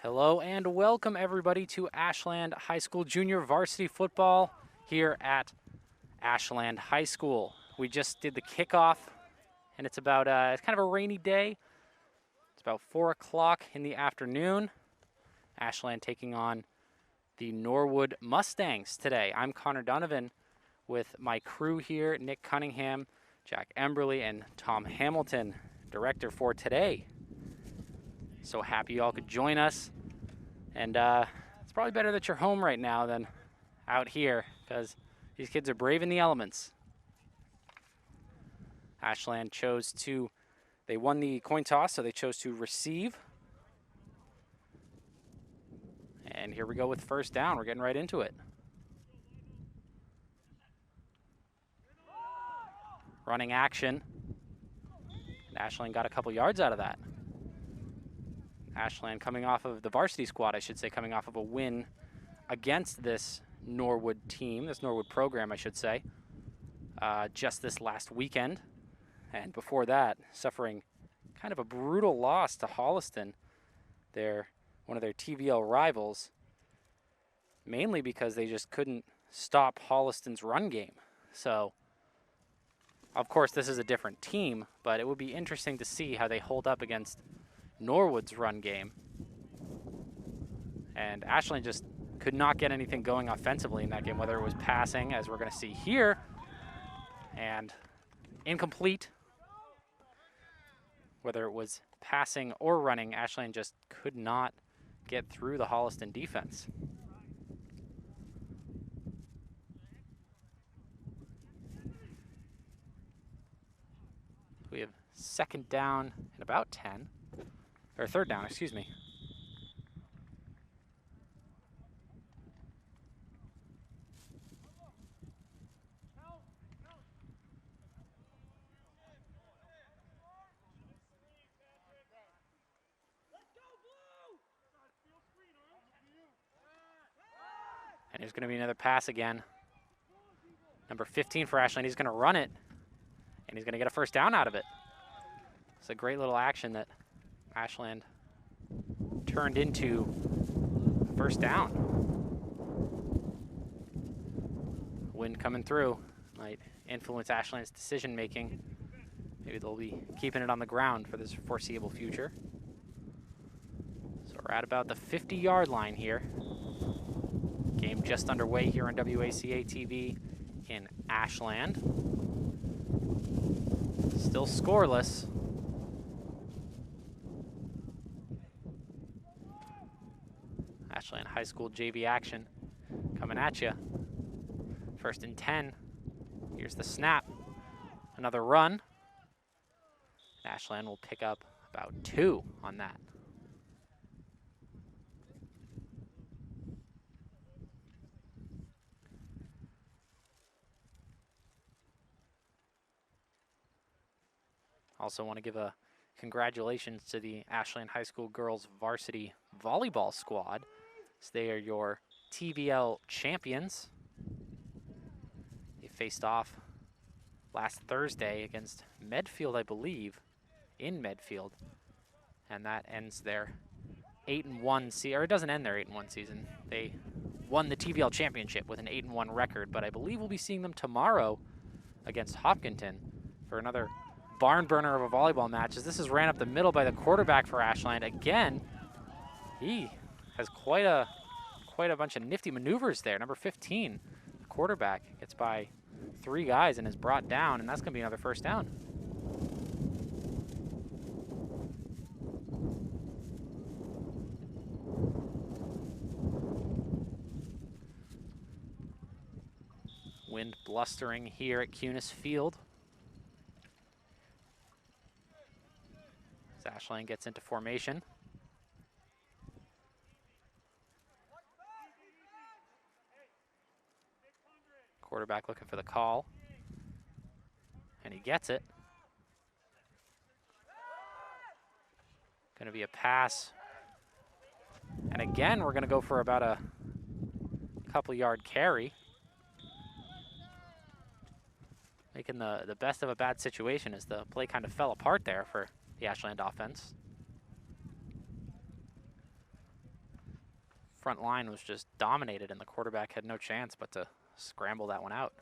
Hello and welcome everybody to Ashland High School Junior Varsity Football here at Ashland High School. We just did the kickoff and it's about it's kind of a rainy day. It's about 4 o'clock in the afternoon. Ashland taking on the Norwood Mustangs today. I'm Connor Donovan with my crew here, Nick Cunningham, Jack Emberley, and Tom Hamilton, director for today. So happy you all could join us. And it's probably better that you're home right now than out here because these kids are braving the elements. Ashland they won the coin toss, so they chose to receive. And here we go with first down. We're getting right into it. Running action. And Ashland got a couple yards out of that. Ashland coming off of the varsity squad, I should say, coming off of a win against this Norwood team, this Norwood program, I should say, just this last weekend. And before that, suffering kind of a brutal loss to Holliston, one of their TVL rivals, mainly because they just couldn't stop Holliston's run game. So, of course, this is a different team, but it would be interesting to see how they hold up against Norwood's run game. And Ashland just could not get anything going offensively in that game, whether it was passing, as we're going to see here, and incomplete. Whether it was passing or running, Ashland just could not get through the Holliston defense. We have second down and about 10. Or third down, excuse me. And there's going to be another pass again. Number 15 for Ashland. He's going to run it, and he's going to get a first down out of it. It's a great little action that Ashland turned into first down. Wind coming through might influence Ashland's decision making. Maybe they'll be keeping it on the ground for this foreseeable future. So we're at about the 50-yard line here. Game just underway here on WACA-TV in Ashland. Still scoreless. Ashland High School JV action coming at you. First and 10. Here's the snap. Another run. Ashland will pick up about 2 on that. Also want to give a congratulations to the Ashland High School girls varsity volleyball squad. So they are your TVL champions. They faced off last Thursday against Medfield, I believe, in Medfield. And that ends their 8-1 season, or it doesn't end their 8-1 season. They won the TVL championship with an 8-1 record, but I believe we'll be seeing them tomorrow against Hopkinton for another barn burner of a volleyball match, as this is ran up the middle by the quarterback for Ashland. Again, he has quite a bunch of nifty maneuvers there. Number 15, the quarterback, gets by 3 guys and is brought down, and that's going to be another first down. Wind blustering here at Cunis Field. As Ashland gets into formation. Quarterback looking for the call. And he gets it. Going to be a pass. And again, we're going to go for about a couple-yard carry. Making the best of a bad situation as the play kind of fell apart there for the Ashland offense. front line was just dominated, and the quarterback had no chance but to scramble that one out.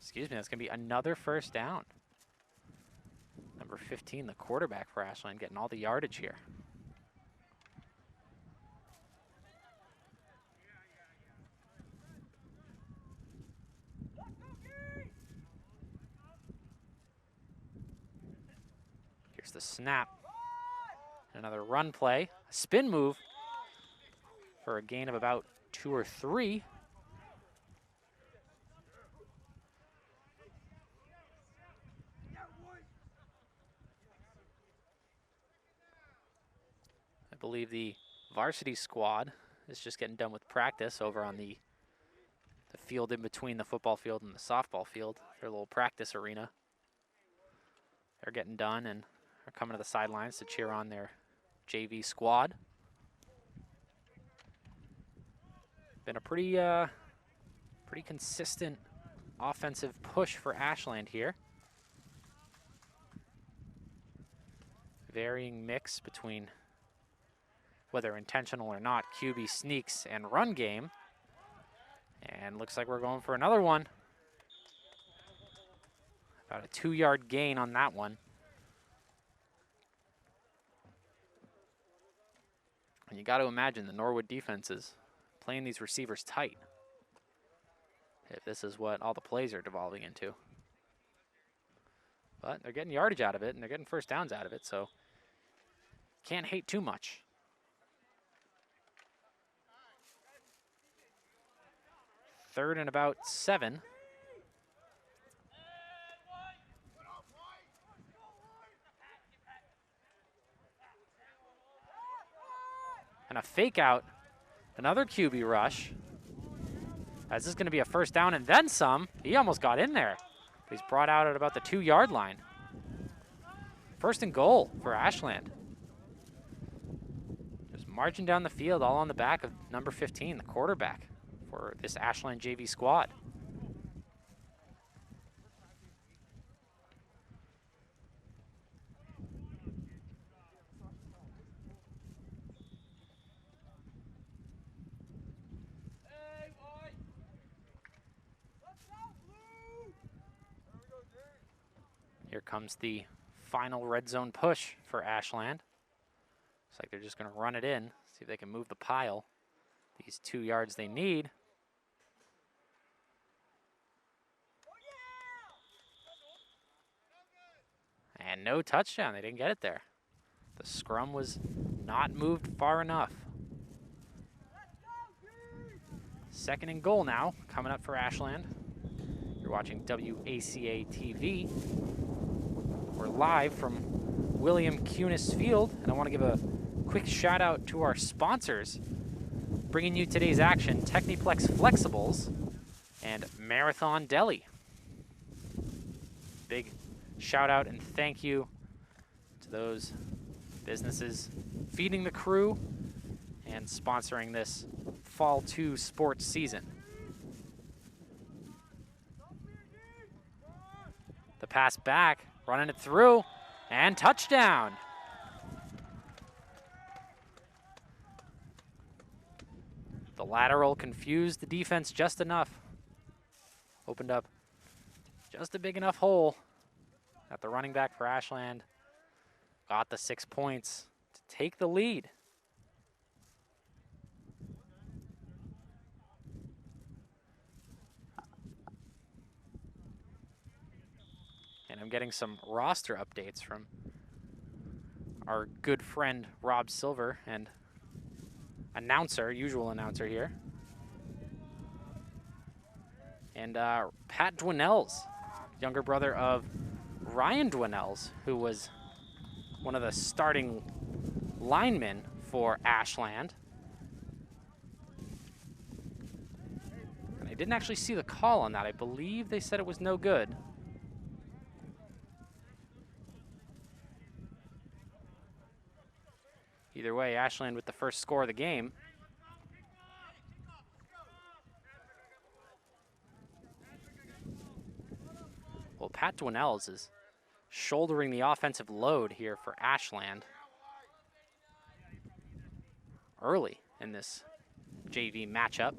Excuse me, that's going to be another first down. Number 15, the quarterback for Ashland, getting all the yardage here. Here's the snap. Another run play, a spin move for a gain of about 2 or 3. I believe the varsity squad is just getting done with practice over on the field in between the football field and the softball field, their little practice arena. They're getting done and are coming to the sidelines to cheer on their JV squad. Been a pretty consistent offensive push for Ashland here. Varying mix between, whether intentional or not, QB sneaks and run game. And looks like we're going for another one. About a 2-yard gain on that one. And you got to imagine the Norwood defense is playing these receivers tight, if this is what all the plays are devolving into. But they're getting yardage out of it, and they're getting first downs out of it, so can't hate too much. Third and about 7. And a fake out, another QB rush. As this is going to be a first down and then some. He almost got in there. He's brought out at about the 2-yard line. First and goal for Ashland. Just marching down the field, all on the back of number 15, the quarterback for this Ashland JV squad. Here comes the final red zone push for Ashland. Looks like they're just going to run it in, see if they can move the pile. These 2 yards they need. And no touchdown, they didn't get it there. The scrum was not moved far enough. Second and goal now, coming up for Ashland. You're watching WACA-TV. We're live from William Cunis Field, and I want to give a quick shout out to our sponsors. Bringing you today's action, Techniplex Flexibles and Marathon Deli. Big shout out and thank you to those businesses feeding the crew and sponsoring this Fall 2 sports season. The pass back, running it through, and touchdown. The lateral confused the defense just enough. Opened up just a big enough hole that the running back for Ashland got the 6 points to take the lead. And I'm getting some roster updates from our good friend Rob Silver and usual announcer here. And Pat Dwinells, younger brother of Ryan Dwinells, who was one of the starting linemen for Ashland. And I didn't actually see the call on that. I believe they said it was no good. Either way, Ashland with the first score of the game. Well, Pat Dwinells is shouldering the offensive load here for Ashland. early in this JV matchup.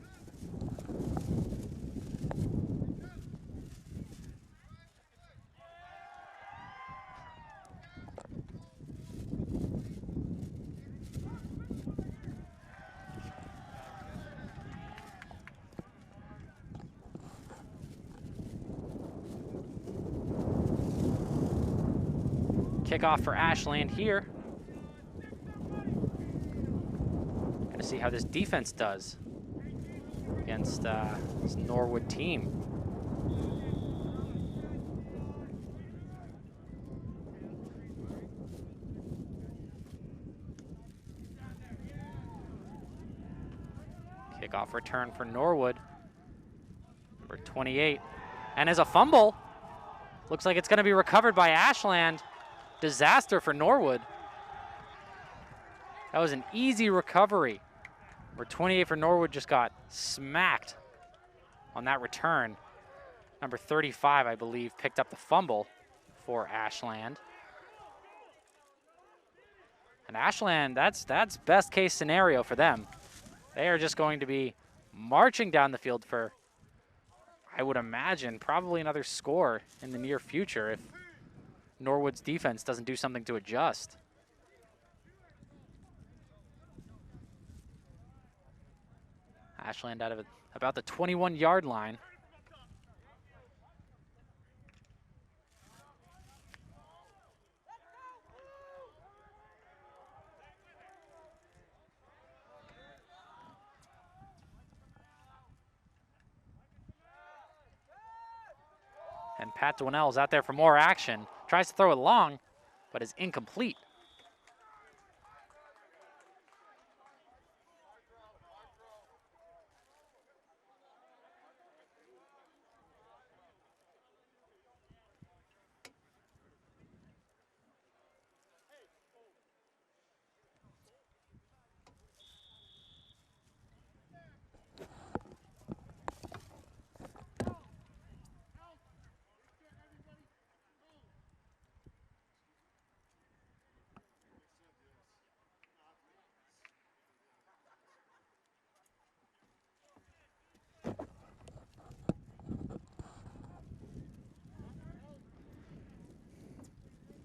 Kickoff for Ashland here. Gonna see how this defense does against this Norwood team. Kickoff return for Norwood, number 28. And as a fumble, looks like it's gonna be recovered by Ashland. Disaster for Norwood. That was an easy recovery, where 28 for Norwood just got smacked on that return. Number 35, I believe, picked up the fumble for Ashland. And Ashland, that's best case scenario for them. They are just going to be marching down the field for, I would imagine, probably another score in the near future if Norwood's defense doesn't do something to adjust. Ashland out of about the 21-yard line. And Pat Dwinell is out there for more action. Tries to throw it long, but is incomplete.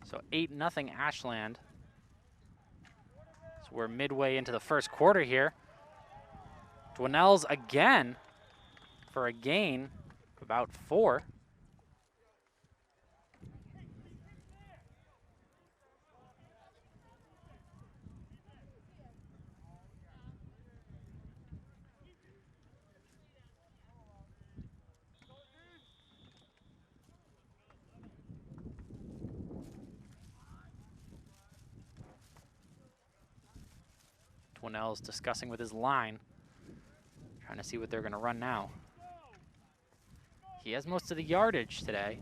So 8-0 Ashland. So we're midway into the first quarter here. Dwinell's again for a gain of about 4. Dwinell's discussing with his line, trying to see what they're going to run now. He has most of the yardage today,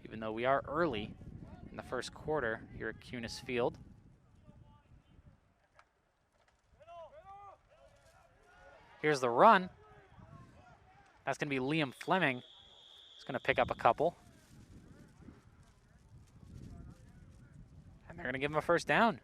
even though we are early in the first quarter here at Cunis Field. Here's the run. That's going to be Liam Fleming. He's going to pick up a couple. They're going to give him a first down.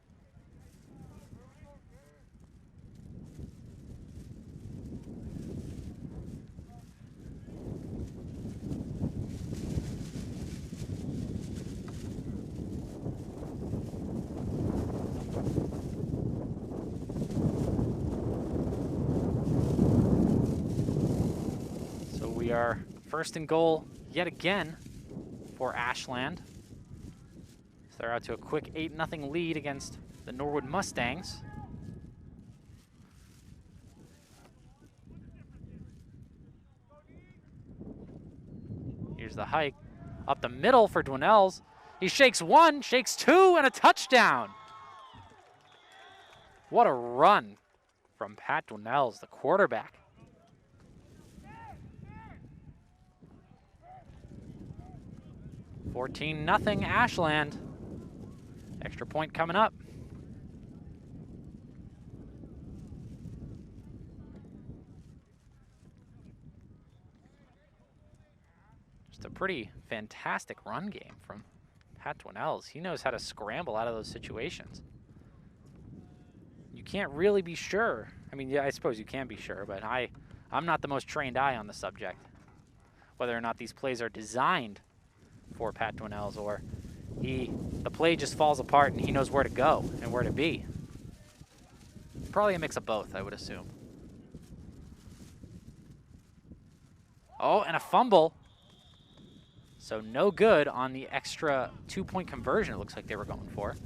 So we are first and goal yet again for Ashland. They're out to a quick 8-0 lead against the Norwood Mustangs. Here's the hike. Up the middle for Dwinell's. He shakes one, shakes two, and a touchdown. What a run from Pat Dwinell's, the quarterback. $14-0 Ashland. Extra point coming up. Just a pretty fantastic run game from Pat Dwinell's. He knows how to scramble out of those situations. can't really be sure. I mean, yeah, I suppose you can be sure, but I'm not the most trained eye on the subject. Whether or not these plays are designed for Pat Dwinells or the play just falls apart and he knows where to go and where to be. Probably a mix of both, I would assume. Oh, and a fumble. So no good on the extra 2-point conversion it looks like they were going for.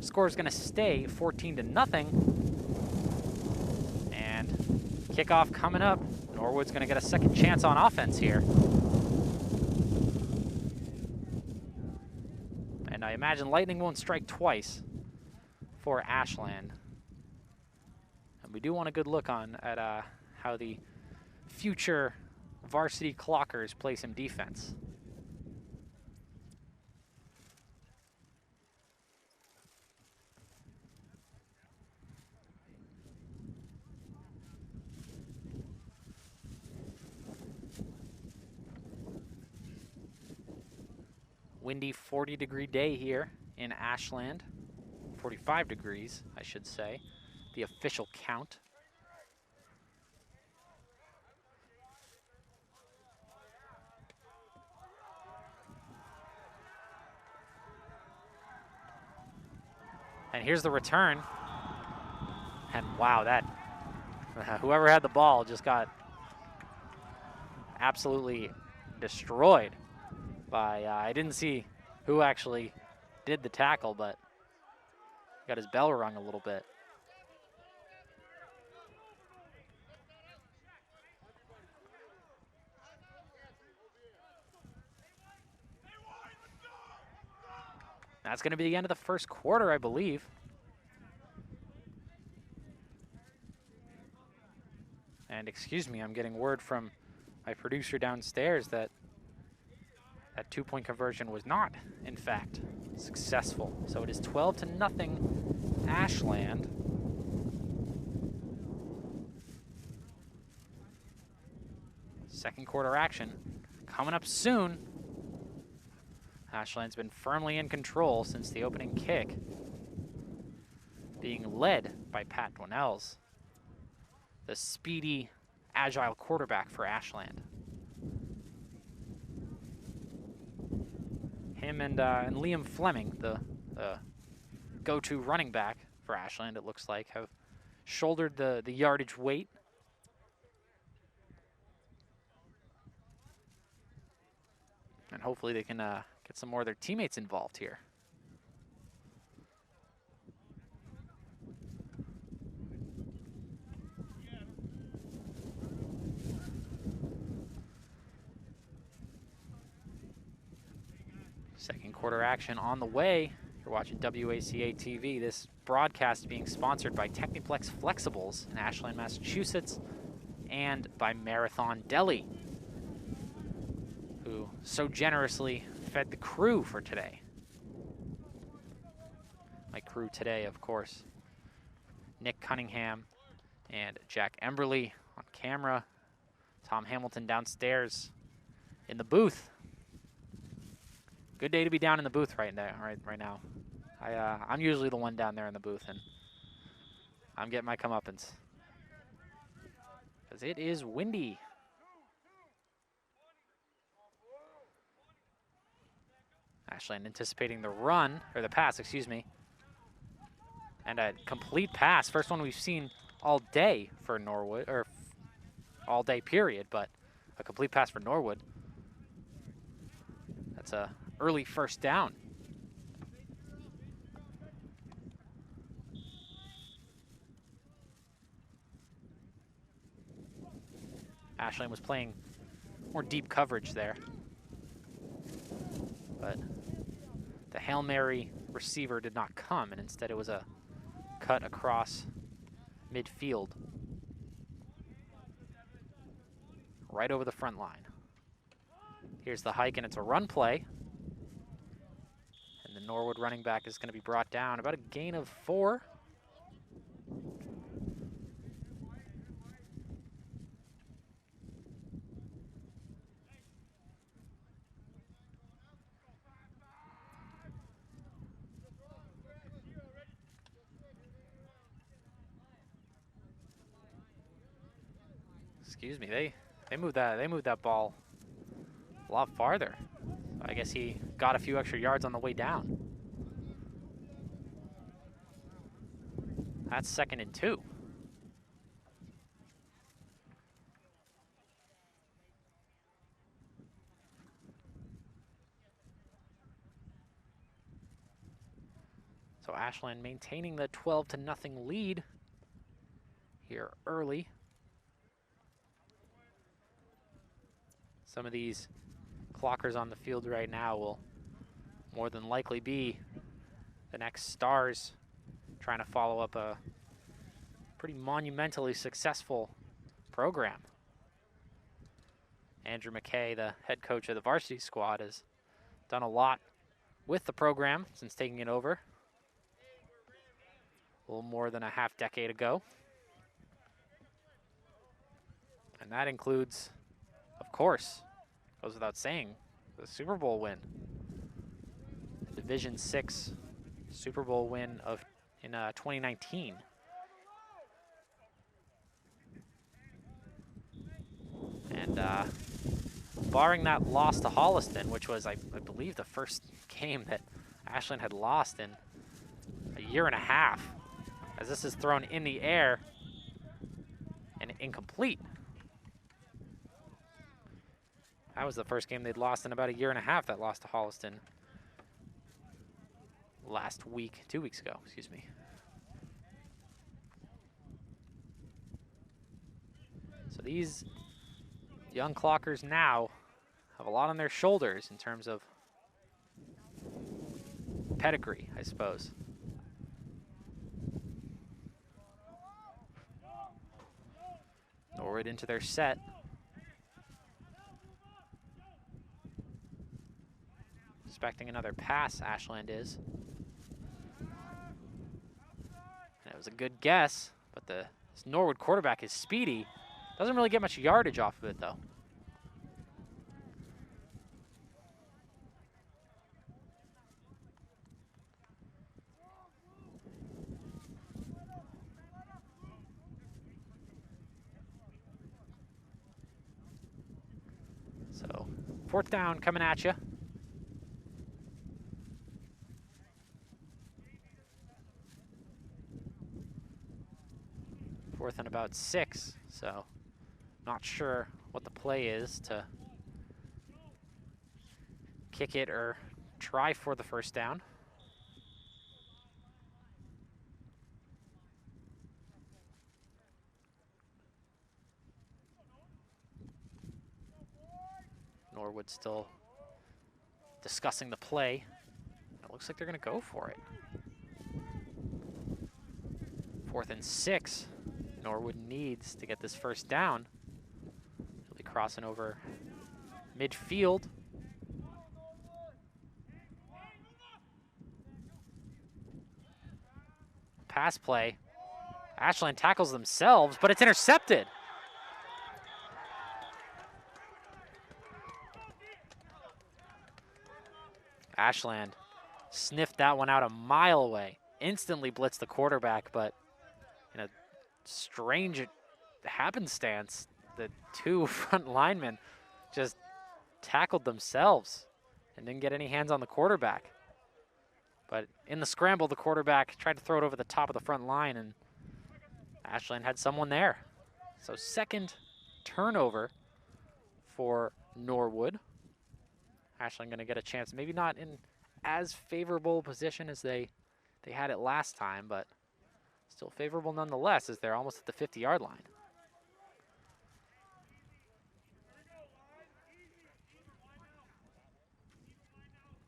Score is going to stay 14-0. And kickoff coming up. Norwood's going to get a second chance on offense here. And I imagine lightning won't strike twice for Ashland. And we do want a good look at how the future varsity clockers play some defense. Windy 40-degree day here in Ashland. 45 degrees, I should say, the official count. And here's the return. And wow, whoever had the ball just got absolutely destroyed by, I didn't see who actually did the tackle, but got his bell rung a little bit. That's going to be the end of the first quarter, I believe. And excuse me, I'm getting word from my producer downstairs that 2-point conversion was not, in fact, successful. So it is 12-0 Ashland. Second quarter action coming up soon. Ashland's been firmly in control since the opening kick, being led by Pat Dwinells, the speedy, agile quarterback for Ashland. Him and Liam Fleming, the go-to running back for Ashland, it looks like, have shouldered the yardage weight. And hopefully they can get some more of their teammates involved here. Second quarter action on the way. You're watching WACA-TV. This broadcast being sponsored by Techniplex Flexibles in Ashland, Massachusetts, and by Marathon Deli, who so generously fed the crew for today. My crew today, of course, Nick Cunningham and Jack Emberley on camera, Tom Hamilton downstairs in the booth. Good day to be down in the booth right now. I'm usually the one down there in the booth, and I'm getting my comeuppance because it is windy. Ashland anticipating the run, or the pass, excuse me. And a complete pass. First one we've seen all day for Norwood, or all day period, but a complete pass for Norwood. That's a early first down. Ashland was playing more deep coverage there, but the Hail Mary receiver did not come, and instead it was a cut across midfield right over the front line. Here's the hike, and it's a run play. And the Norwood running back is going to be brought down. About a gain of 4. excuse me, they moved that ball a lot farther. I guess he got a few extra yards on the way down. That's 2nd and 2. So Ashland maintaining the 12-0 lead here early. Some of these clockers on the field right now will more than likely be the next stars trying to follow up a pretty monumentally successful program. Andrew McKay, the head coach of the varsity squad, has done a lot with the program since taking it over a little more than a half-decade ago. And that includes, of course, goes without saying, the Super Bowl win. The Division VI Super Bowl win in 2019. And barring that loss to Holliston, which was, I believe, the first game that Ashland had lost in a year and a half, as this is thrown in the air and incomplete. That was the first game they'd lost in about a year and a half, that lost to Holliston last week, 2 weeks ago, excuse me. So these young clockers now have a lot on their shoulders in terms of pedigree, I suppose. Norwood into their set. Expecting another pass, Ashland is. And it was a good guess, but this Norwood quarterback is speedy. Doesn't really get much yardage off of it, though. So, 4th down coming at you. Fourth and about 6, so not sure what the play is to kick it or try for the first down. Norwood still discussing the play. It looks like they're going to go for it. 4th and 6. Norwood needs to get this first down. He'll be crossing over midfield. Pass play. Ashland tackles themselves, but it's intercepted. Ashland sniffed that one out a mile away. Instantly blitzed the quarterback, but in a strange happenstance, the 2 front linemen just tackled themselves and didn't get any hands on the quarterback. But in the scramble, the quarterback tried to throw it over the top of the front line, and Ashland had someone there. So 2nd turnover for Norwood. Ashland going to get a chance, maybe not in as favorable position as they had it last time, but still favorable nonetheless, as they're almost at the 50-yard line.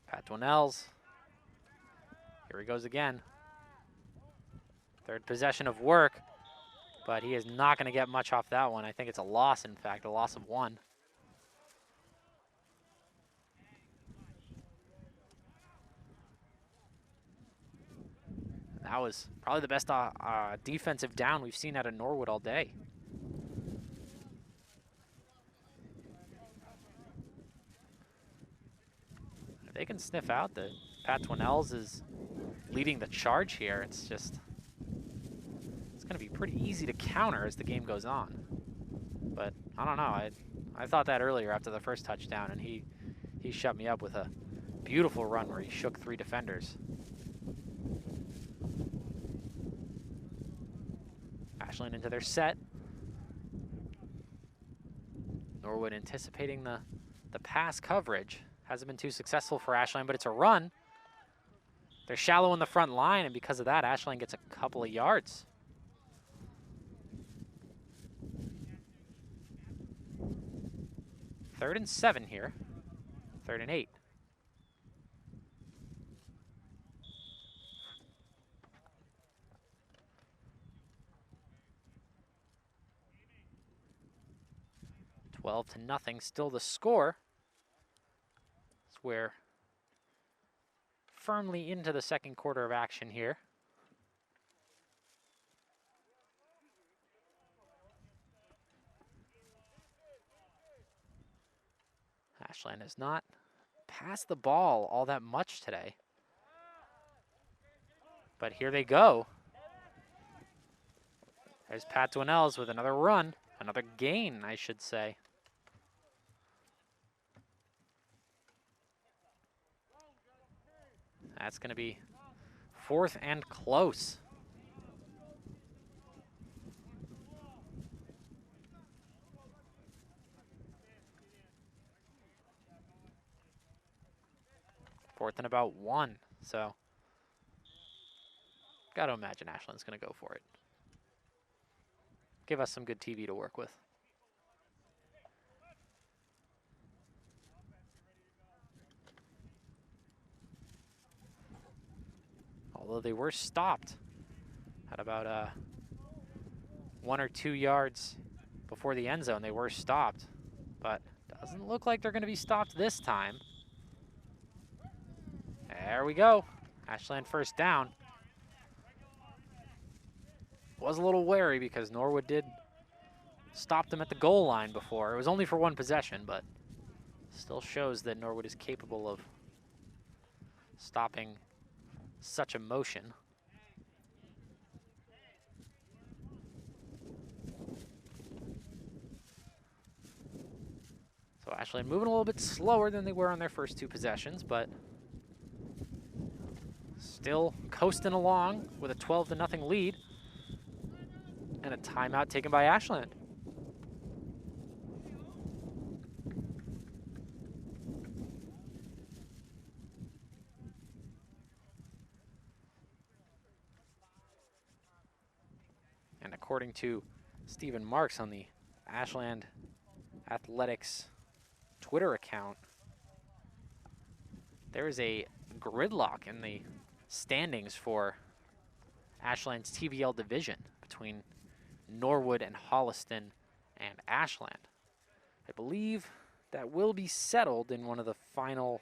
Pat Dwinells. Here he goes again. 3rd possession of work, but he is not going to get much off that one. I think it's a loss, in fact, a loss of 1. That was probably the best defensive down we've seen out of Norwood all day. If they can sniff out that Pat Dwinells is leading the charge here, it's going to be pretty easy to counter as the game goes on. But I don't know. I thought that earlier after the first touchdown, and he shut me up with a beautiful run where he shook 3 defenders. Ashland into their set. Norwood anticipating the pass coverage. Hasn't been too successful for Ashland, but it's a run. They're shallow in the front line, and because of that, Ashland gets a couple of yards. Third and 7 here. 3rd and 8. Twelve to nothing, still the score. As we're firmly into the second quarter of action here. Ashland has not passed the ball all that much today. But here they go. There's Pat Dwinells with another run, another gain, I should say. That's going to be 4th and close. Fourth and about 1, so got to imagine Ashland's going to go for it. Give us some good TV to work with. Although they were stopped at about 1 or 2 yards before the end zone, they were stopped, but doesn't look like they're going to be stopped this time. There we go. Ashland first down. Was a little wary because Norwood did stop them at the goal line before. It was only for 1 possession, but still shows that Norwood is capable of stopping such a motion. So Ashland moving a little bit slower than they were on their first 2 possessions, but still coasting along with a 12-0 lead. And a timeout taken by Ashland. And according to Stephen Marks on the Ashland Athletics Twitter account, there is a gridlock in the standings for Ashland's TVL division between Norwood and Holliston and Ashland. I believe that will be settled in one of the final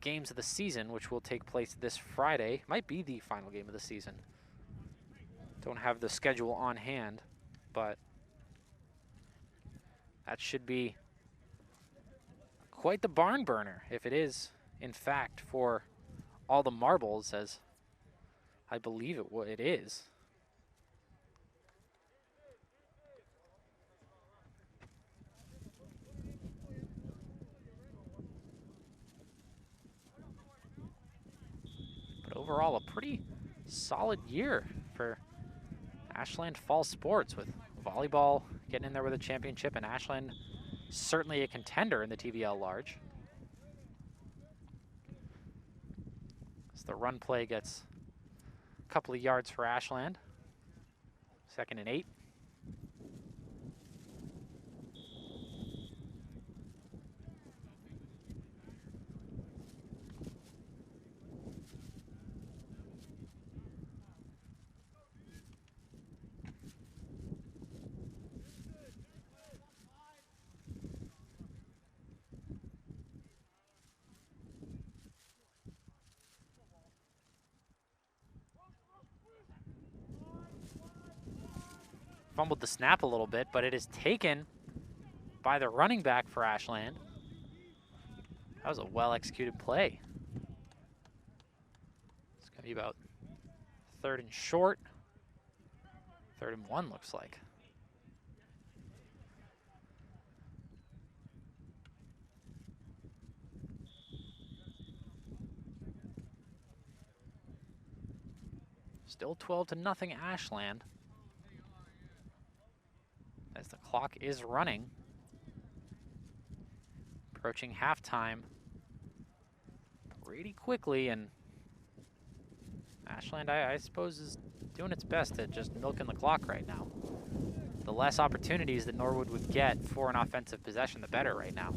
games of the season, which will take place this Friday. Might be the final game of the season. Don't have the schedule on hand, but that should be quite the barn burner if it is, in fact, for all the marbles, as I believe it is. But overall, a pretty solid year for Ashland Fall Sports, with volleyball getting in there with a championship, and Ashland certainly a contender in the TVL Large. As the run play gets a couple of yards for Ashland. 2nd and 8. Fumbled the snap a little bit, but it is taken by the running back for Ashland. That was a well-executed play. It's going to be about 3rd and short. 3rd and 1 looks like. Still 12-0 Ashland. As the clock is running. Approaching halftime pretty quickly, and Ashland, I suppose, is doing its best at just milking the clock right now. The less opportunities that Norwood would get for an offensive possession, the better right now.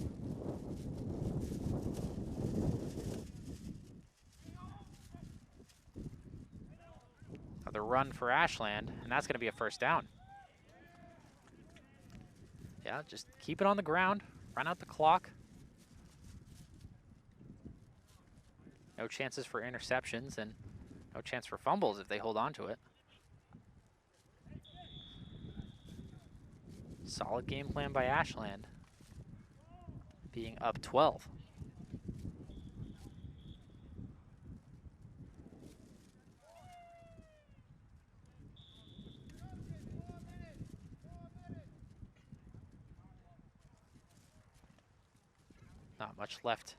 Another run for Ashland, and that's going to be a 1st down. Yeah, just keep it on the ground, run out the clock. No chances for interceptions and no chance for fumbles if they hold on to it. Solid game plan by Ashland, being up 12. Not much left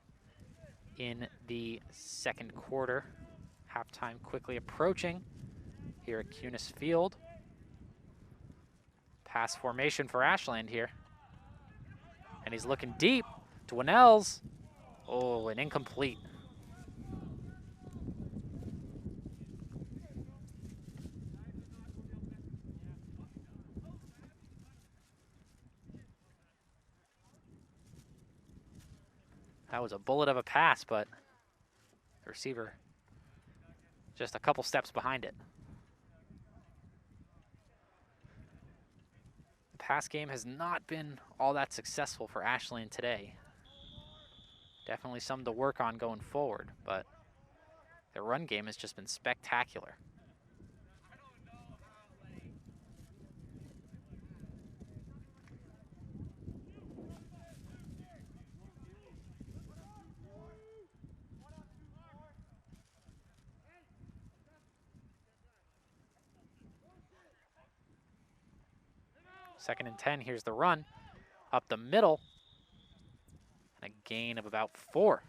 in the 2nd quarter. Halftime quickly approaching here at Cunis Field. Pass formation for Ashland here. And he's looking deep. Dwinells. Oh, and incomplete. That was a bullet of a pass, but the receiver just a couple steps behind it. The pass game has not been all that successful for Ashland today. Definitely something to work on going forward, but their run game has just been spectacular. Second and 10, here's the run. Up the middle, and a gain of about 4.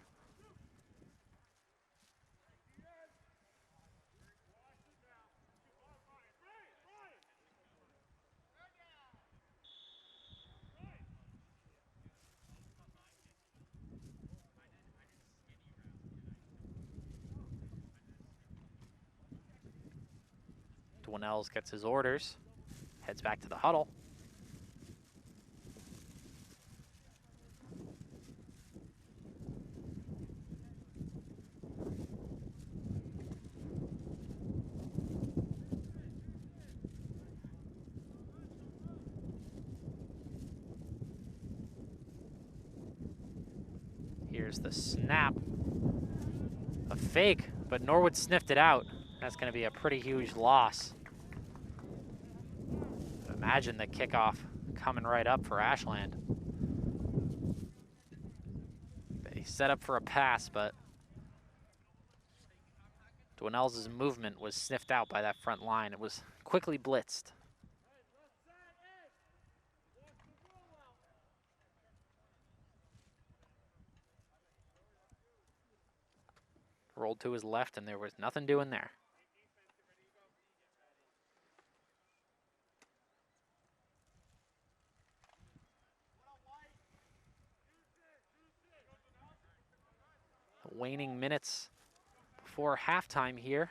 Dwinells gets his orders, heads back to the huddle. Here's the snap. A fake, but Norwood sniffed it out. That's going to be a pretty huge loss. Imagine the kickoff coming right up for Ashland. They set up for a pass, but Dwinells' movement was sniffed out by that front line. It was quickly blitzed. Rolled to his left, and there was nothing doing there. Waning minutes before halftime here.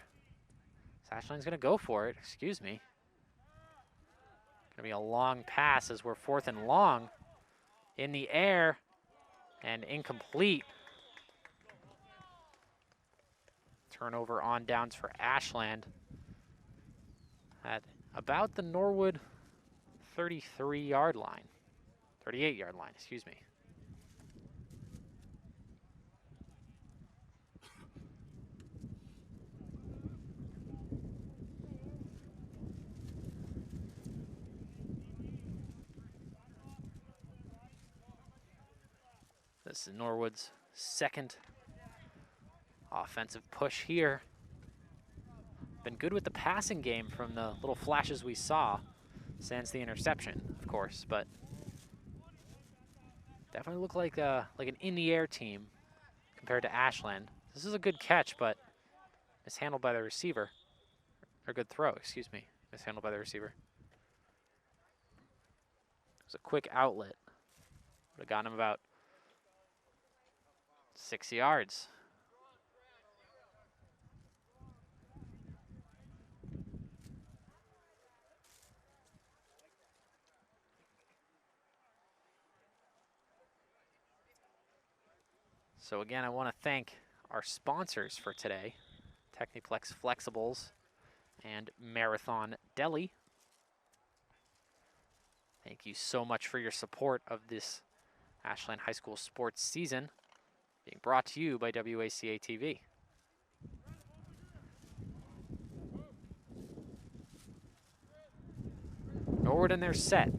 Ashland's gonna go for it, excuse me. Gonna be a long pass as we're 4th and long. In the air and incomplete. Turnover on downs for Ashland at about the Norwood 33-yard line. 38-yard line, excuse me. This is Norwood's 2nd offensive push here. been good with the passing game from the little flashes we saw, sans the interception, of course, but definitely look like an in-the-air team compared to Ashland. This is a good catch, but mishandled by the receiver. Or good throw, excuse me, mishandled by the receiver. It was a quick outlet. Would have gotten him about 6 yards. So again, I want to thank our sponsors for today, Techniplex Flexibles and Marathon Deli. Thank you so much for your support of this Ashland High School sports season, being brought to you by WACA-TV. Norwood in their set.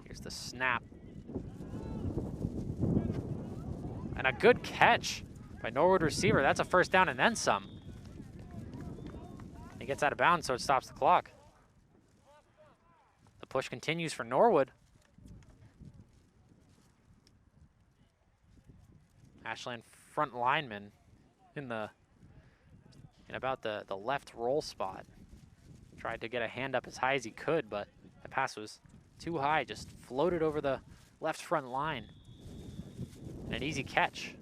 Here's the snap. And a good catch by Norwood receiver. That's a first down and then some. He gets out of bounds, so it stops the clock. The push continues for Norwood. Ashland front lineman in about the left roll spot. Tried to get a hand up as high as he could, but the pass was too high, just floated over the left front line. And an easy catch.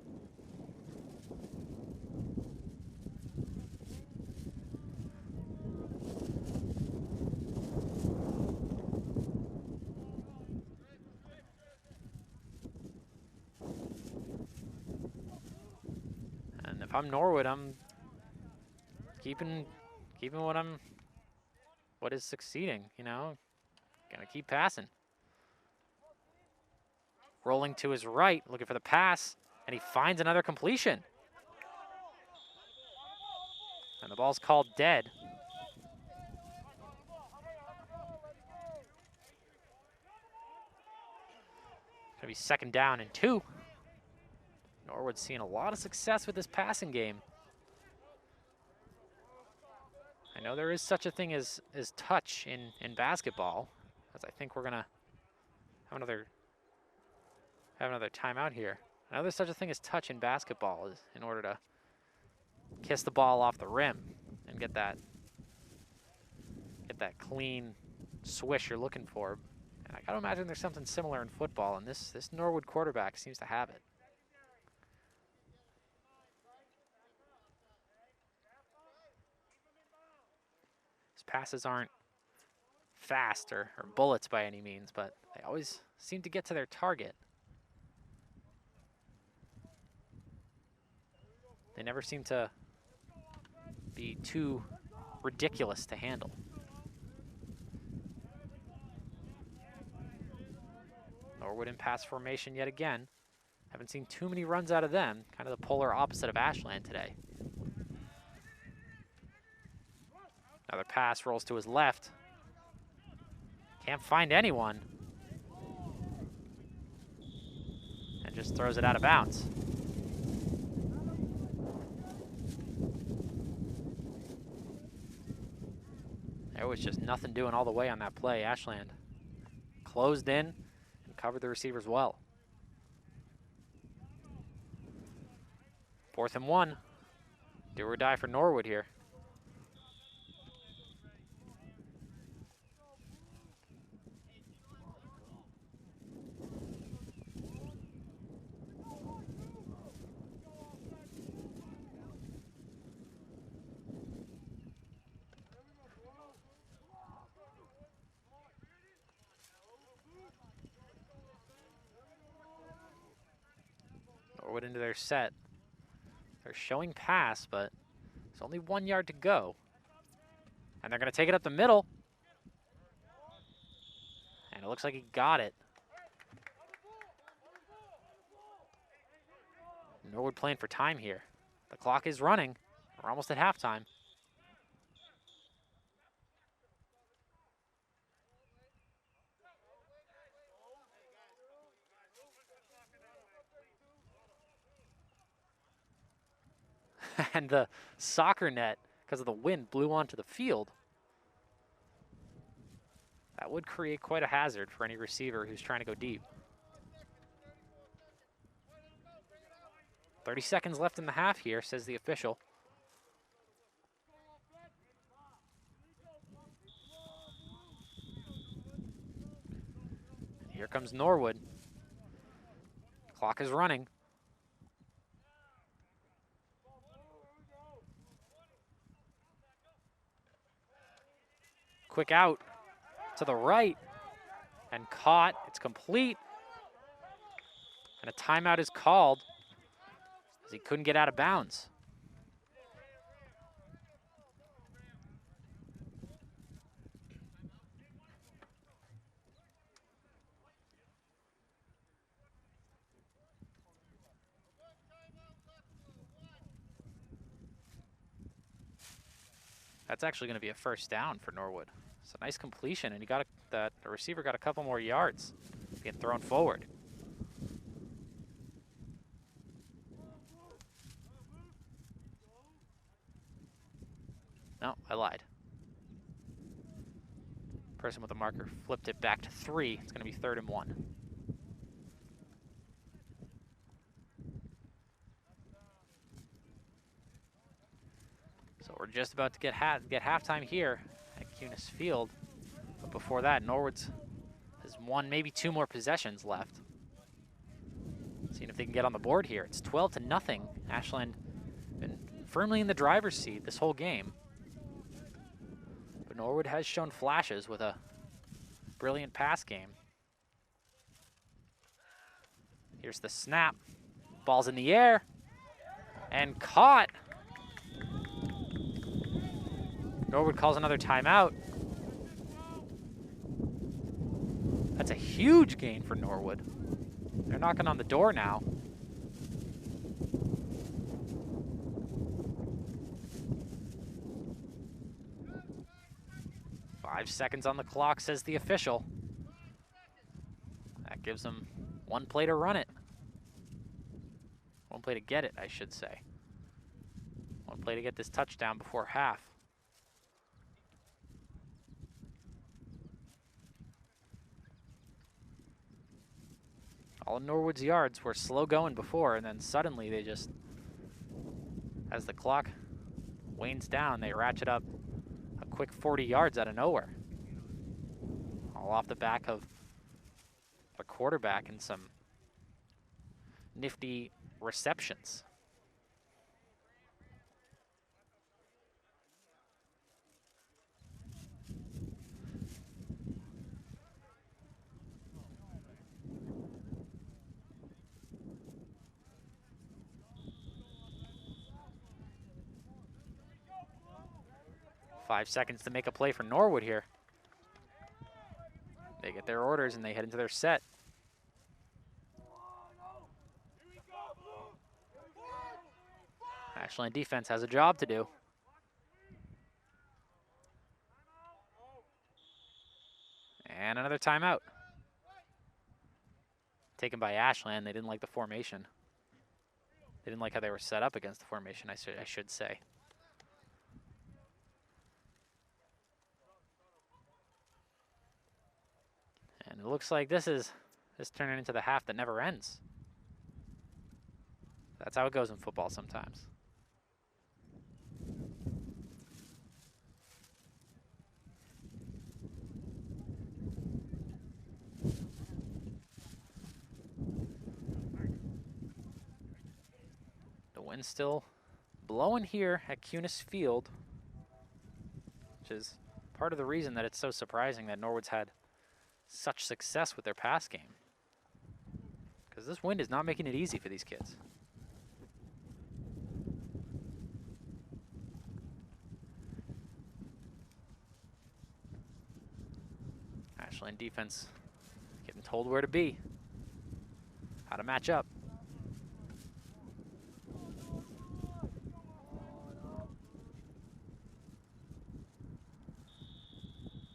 And if I'm Norwood, I'm keeping what is succeeding, you know? Gonna keep passing. Rolling to his right, looking for the pass, and he finds another completion. And the ball's called dead. Gonna be 2nd down and 2. Norwood's seeing a lot of success with this passing game. I know there is such a thing as touch in basketball, as I think we're gonna have another timeout here. I know there's such a thing as touch in basketball in order to kiss the ball off the rim and get that clean swish you're looking for. And I gotta imagine there's something similar in football, and this Norwood quarterback seems to have it. His passes aren't fast or bullets by any means, but they always seem to get to their target. They never seem to be too ridiculous to handle. Norwood in pass formation yet again. Haven't seen too many runs out of them. Kind of the polar opposite of Ashland today. Another pass rolls to his left. Can't find anyone. And just throws it out of bounds. There was just nothing doing all the way on that play. Ashland closed in and covered the receivers well. 4th and 1. Do or die for Norwood here. Norwood into their set. They're showing pass, but there's only 1 yard to go. And they're going to take it up the middle. And it looks like he got it. Norwood playing for time here. The clock is running. We're almost at halftime. and the soccer net, because of the wind, blew onto the field. That would create quite a hazard for any receiver who's trying to go deep. 30 seconds left in the half here, says the official. Here comes Norwood. Clock is running. Quick out to the right and caught. It's complete. And a timeout is called as he couldn't get out of bounds. That's actually going to be a first down for Norwood. It's a nice completion, and the receiver got a couple more yards being thrown forward. No, I lied. Person with the marker flipped it back to 3. It's going to be 3rd and 1. So we're just about to get halftime here at Cunis Field. But before that, Norwood's has one, maybe 2 more possessions left. Seeing if they can get on the board here. It's 12-0. Ashland been firmly in the driver's seat this whole game. But Norwood has shown flashes with a brilliant pass game. Here's the snap. Ball's in the air and caught. Norwood calls another timeout. That's a huge gain for Norwood. They're knocking on the door now. Five seconds on the clock, says the official. That gives them 1 play to run it. 1 play to get it, I should say. 1 play to get this touchdown before half. All of Norwood's yards were slow going before, and then suddenly they just, as the clock wanes down, they ratchet up a quick 40 yards out of nowhere. All off the back of a quarterback and some nifty receptions. Five seconds to make a play for Norwood here. They get their orders and they head into their set. Ashland defense has a job to do. And another timeout. Taken by Ashland. They didn't like the formation. They didn't like how they were set up against the formation, I should say. And it looks like this is turning into the half that never ends. That's how it goes in football sometimes. The wind's still blowing here at Cunis Field, which is part of the reason that it's so surprising that Norwood's had such success with their pass game, because this wind is not making it easy for these kids. Ashland defense getting told where to be, how to match up.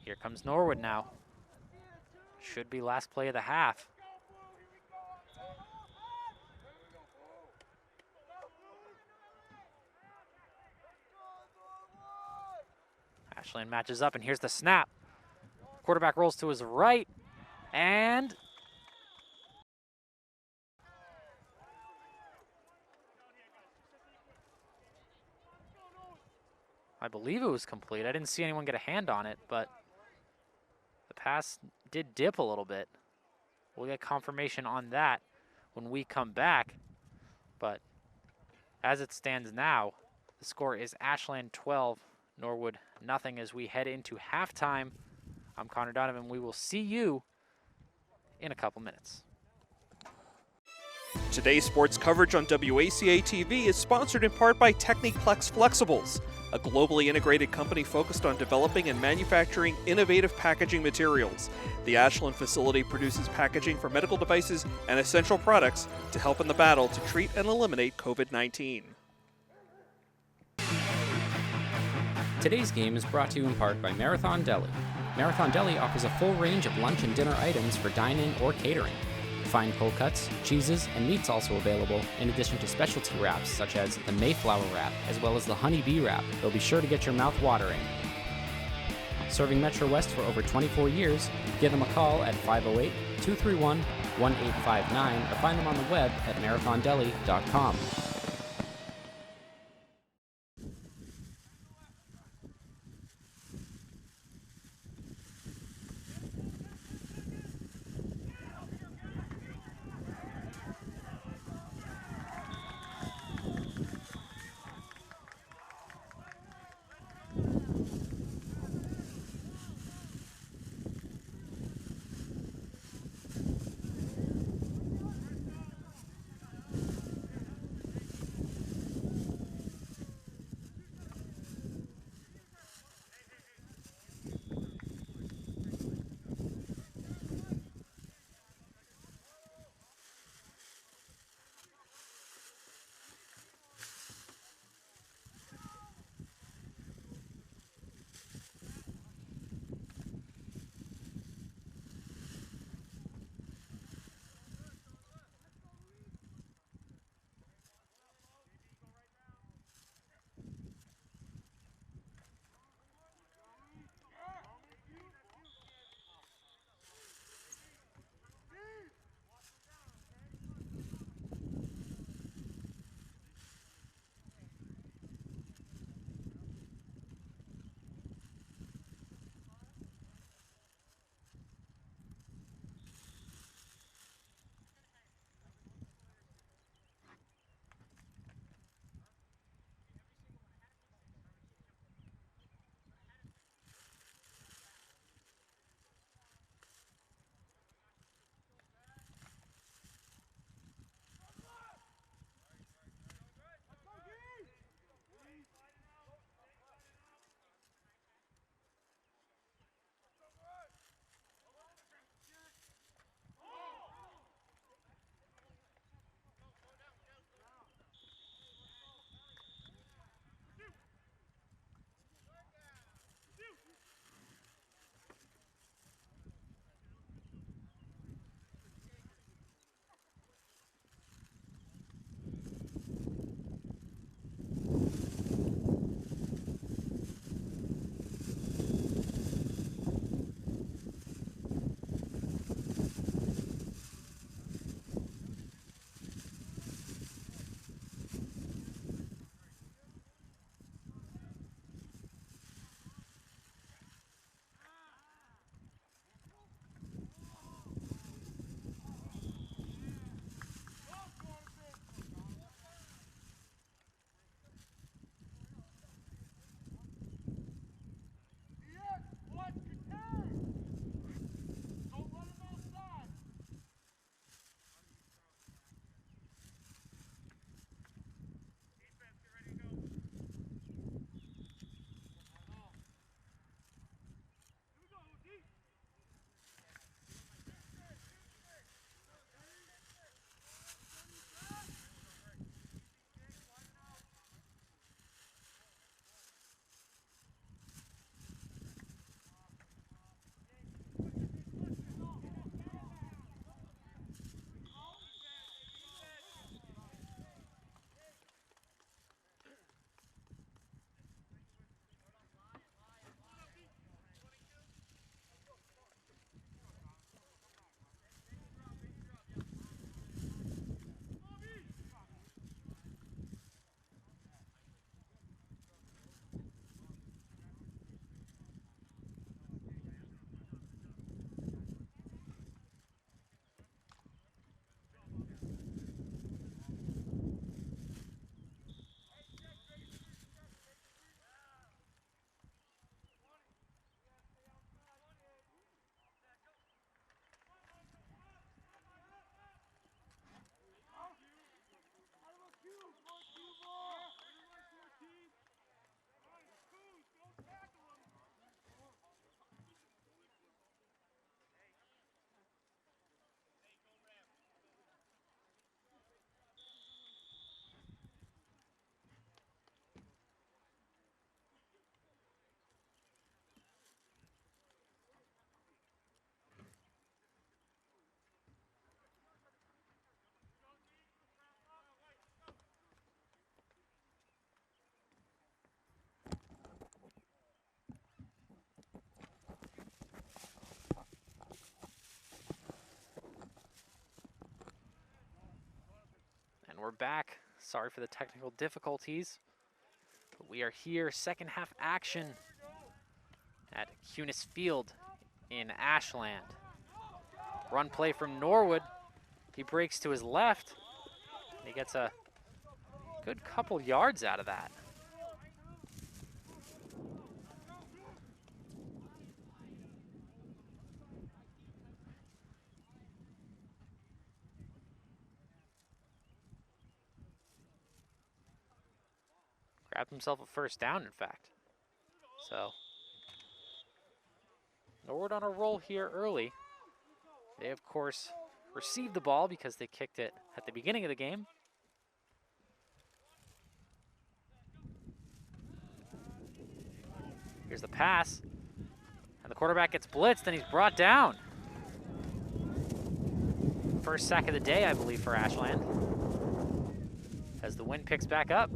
Here comes Norwood now. Should be last play of the half. Ashland matches up, and here's the snap. Quarterback rolls to his right, and I believe it was complete. I didn't see anyone get a hand on it, but the pass did dip a little bit. We'll get confirmation on that when we come back. But as it stands now, the score is Ashland 12, Norwood nothing as we head into halftime. I'm Connor Donovan. We will see you in a couple minutes. Today's sports coverage on WACA-TV is sponsored in part by Techniplex Flexibles, a globally integrated company focused on developing and manufacturing innovative packaging materials. The Ashland facility produces packaging for medical devices and essential products to help in the battle to treat and eliminate COVID-19. Today's game is brought to you in part by Marathon Deli. Marathon Deli offers a full range of lunch and dinner items for dine-in or catering. Fine cold cuts, cheeses, and meats also available, in addition to specialty wraps such as the Mayflower wrap, as well as the Honey Bee wrap. They'll be sure to get your mouth watering. Serving Metro West for over 24 years, give them a call at 508-231-1859 or find them on the web at marathondeli.com. we're back. Sorry for the technical difficulties. But we are here, second half action at Cunis Field in Ashland. Run play from Norwood. He breaks to his left. He gets a good couple yards out of that. Grabbed himself a first down, in fact. So, Norwood on a roll here early. They, of course, received the ball because they kicked it at the beginning of the game. Here's the pass. And the quarterback gets blitzed and he's brought down. First sack of the day, I believe, for Ashland, as the wind picks back up.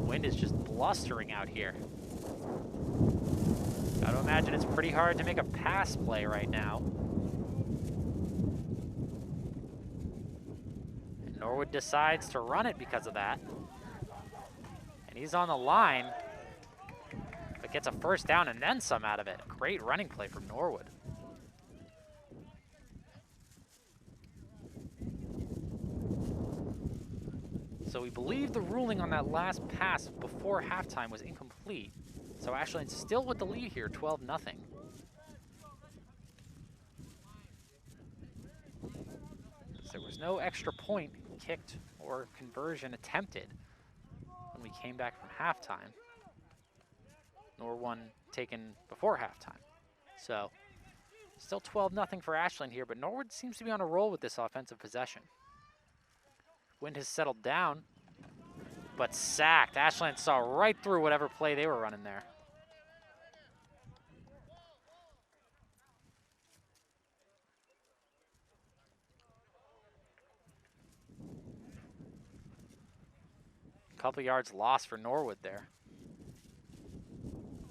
Wind is just blustering out here. Gotta imagine it's pretty hard to make a pass play right now. And Norwood decides to run it because of that. And he's on the line, but gets a first down and then some out of it. Great running play from Norwood. So we believe the ruling on that last pass before halftime was incomplete. So Ashland's still with the lead here, 12-0. There was no extra point kicked or conversion attempted when we came back from halftime, nor one taken before halftime. So still 12-0 for Ashland here, but Norwood seems to be on a roll with this offensive possession. Wind has settled down, but sacked. Ashland saw right through whatever play they were running there. Couple yards lost for Norwood there.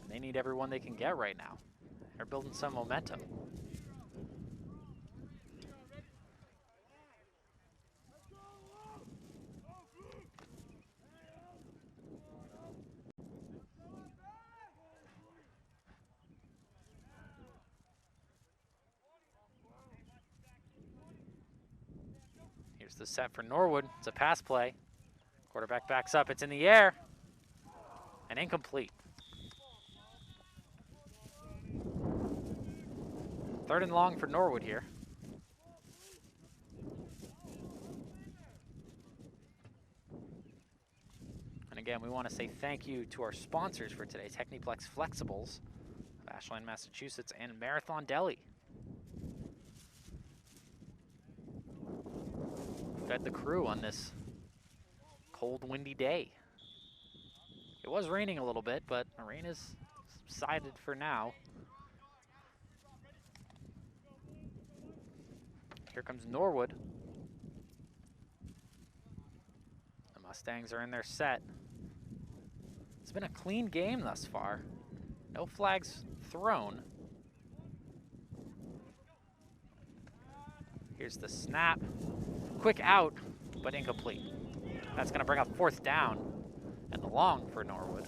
They need everyone they can get right now. They're building some momentum. Here's the set for Norwood. It's a pass play. Quarterback backs up. It's in the air. And incomplete. Third and long for Norwood here. And again, we want to say thank you to our sponsors for today, Techniplex Flexibles of Ashland, Massachusetts, and Marathon Deli. Fed the crew on this cold, windy day. It was raining a little bit, but the rain has subsided for now. Here comes Norwood. The Mustangs are in their set. It's been a clean game thus far. No flags thrown. Here's the snap. Quick out, but incomplete. That's going to bring up fourth down and long for Norwood.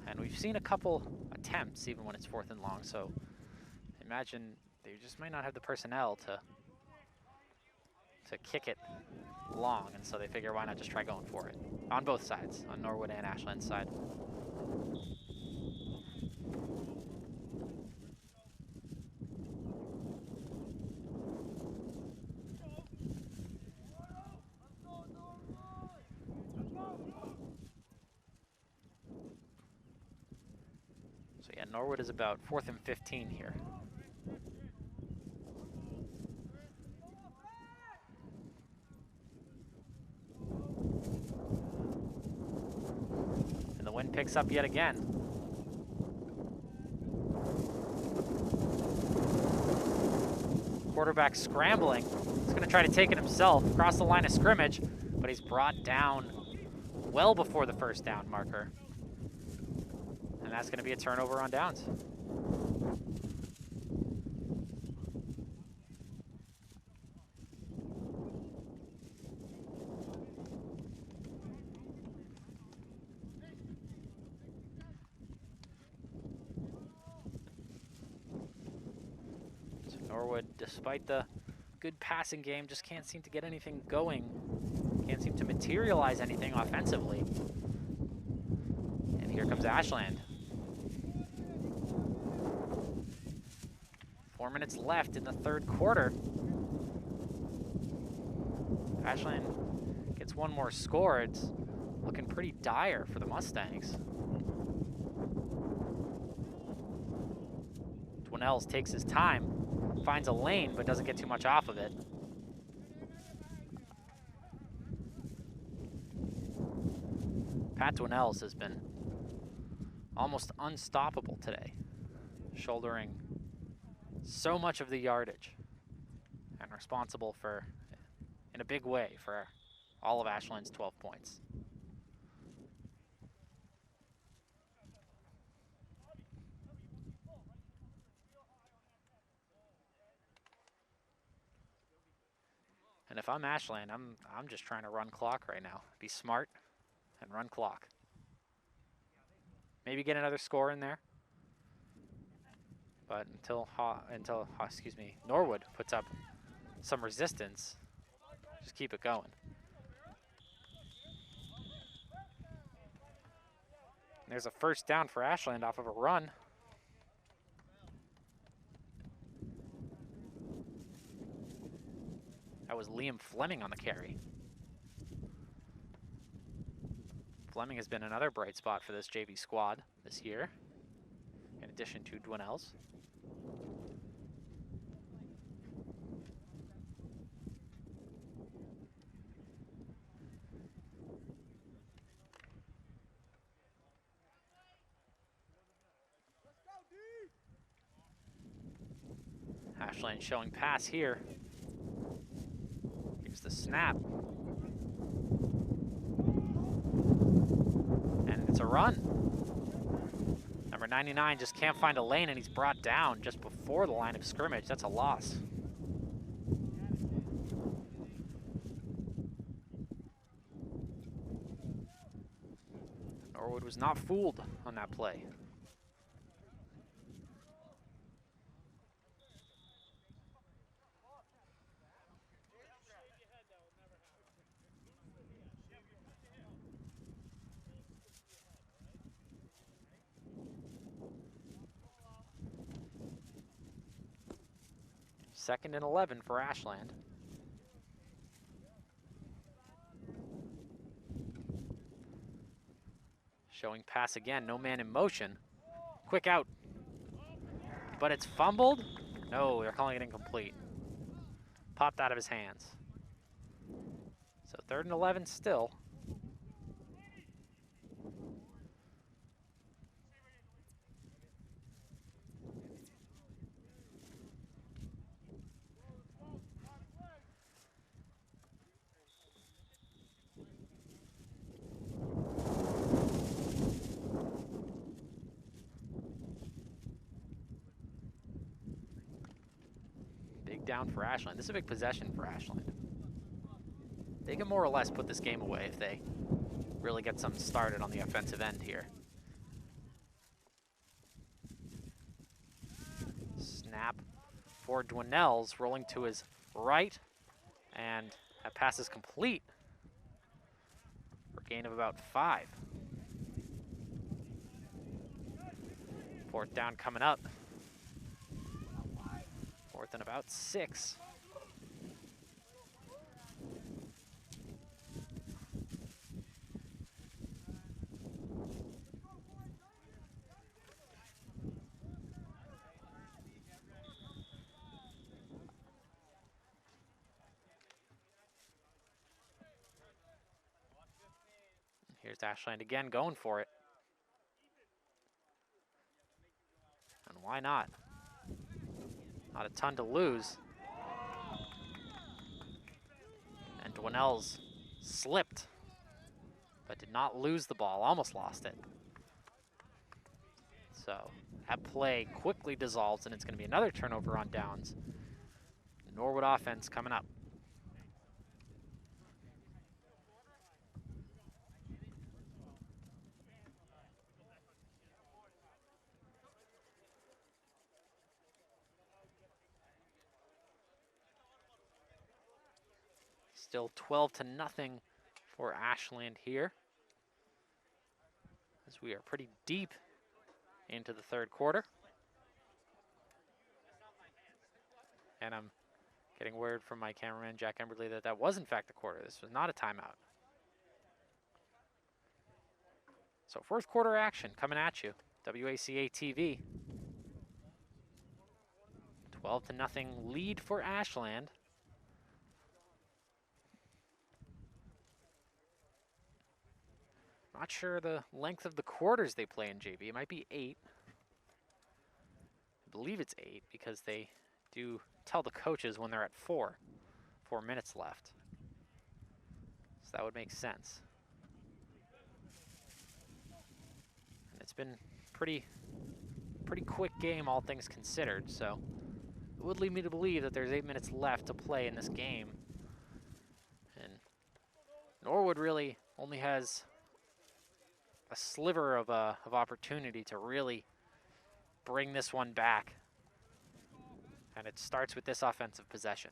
And we've seen a couple attempts even when it's fourth and long, so imagine they just might not have the personnel to kick it long, and so they figure why not just try going for it on both sides, on Norwood and Ashland's side. Norwood is about 4th and 15 here. And the wind picks up yet again. Quarterback scrambling. He's going to try to take it himself across the line of scrimmage, but he's brought down well before the first down marker. And that's going to be a turnover on downs. So Norwood, despite the good passing game, just can't seem to get anything going. Can't seem to materialize anything offensively. And here comes Ashland. 4 minutes left in the third quarter. Ashland gets one more score. It's looking pretty dire for the Mustangs. Dwinells takes his time, finds a lane, but doesn't get too much off of it. Pat Dwinells has been almost unstoppable today, shouldering so much of the yardage and responsible for, in a big way, for all of Ashland's 12 points. And if I'm Ashland, I'm just trying to run clock right now. Be smart and run clock. Maybe get another score in there. But until Norwood puts up some resistance, just keep it going. And there's a first down for Ashland off of a run. That was Liam Fleming on the carry. Fleming has been another bright spot for this JV squad this year, in addition to Dwinells. Ashland showing pass here. Here's the snap. And it's a run. Number 99 just can't find a lane, and he's brought down just before the line of scrimmage. That's a loss. Norwood was not fooled on that play. Second and 11 for Ashland. Showing pass again, no man in motion. Quick out. But it's fumbled? No, they're calling it incomplete. Popped out of his hands. So 3rd and 11 still. Down for Ashland. This is a big possession for Ashland. They can more or less put this game away if they really get something started on the offensive end here. Snap for Dwinells, rolling to his right, and that pass is complete for a gain of about 5. 4th down coming up. 4th and about 6. Here's Ashland again going for it. And why not? Not a ton to lose. And Dwinell's slipped, but did not lose the ball, almost lost it. So that play quickly dissolves, and it's going to be another turnover on downs. Norwood offense coming up. Still 12-0 for Ashland here, as we are pretty deep into the third quarter. And I'm getting word from my cameraman, Jack Emberley, that that was in fact the quarter. This was not a timeout. So fourth quarter action coming at you. WACA-TV. 12-0 lead for Ashland. Not sure the length of the quarters they play in JV. It might be 8. I believe it's 8 because they do tell the coaches when they're at 4 minutes left. So that would make sense. And it's been pretty quick game, all things considered. So it would lead me to believe that there's 8 minutes left to play in this game. And Norwood really only has a sliver of opportunity to really bring this one back. And it starts with this offensive possession.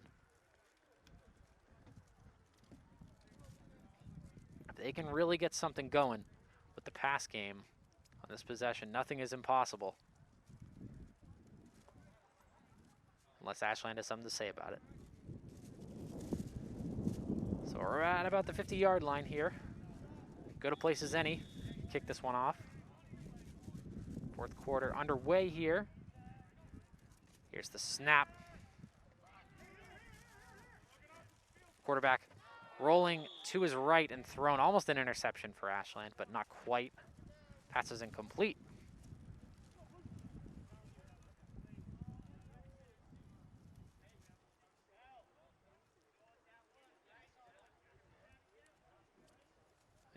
If they can really get something going with the pass game on this possession, nothing is impossible. Unless Ashland has something to say about it. So we're at about the 50-yard line here. Good a place as any. Kick this one off. Fourth quarter underway here. Here's the snap. Quarterback rolling to his right and thrown. Almost an interception for Ashland, but not quite. Pass is incomplete.